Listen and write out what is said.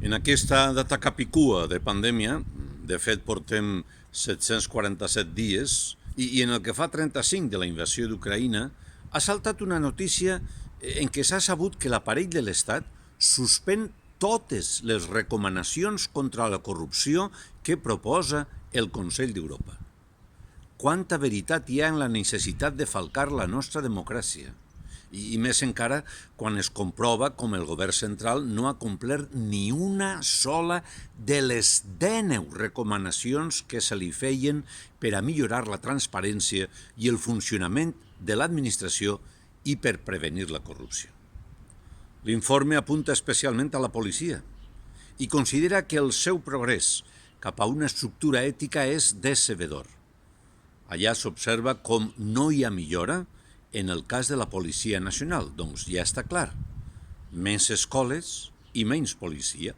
En aquesta data capicua de pandèmia, de fet portem 747 dies, i en el que fa 35 de la invasió d'Ucraïna, ha saltat una notícia en què s'ha sabut que l'aparell de l'Estat suspèn totes les recomanacions contra la corrupció que proposa el Consell d'Europa. Quanta veritat hi ha en la necessitat de falcar la nostra democràcia? I més encara quan es comprova com el govern central no ha complert ni una sola de les 19 recomanacions que se li feien per a millorar la transparència i el funcionament de l'administració i per prevenir la corrupció. L'informe apunta especialment a la policia i considera que el seu progrés cap a una estructura ètica és decebedor. Allà s'observa com no hi ha millora en el cas de la Policia Nacional, doncs ja està clar, més escoles i menys policia.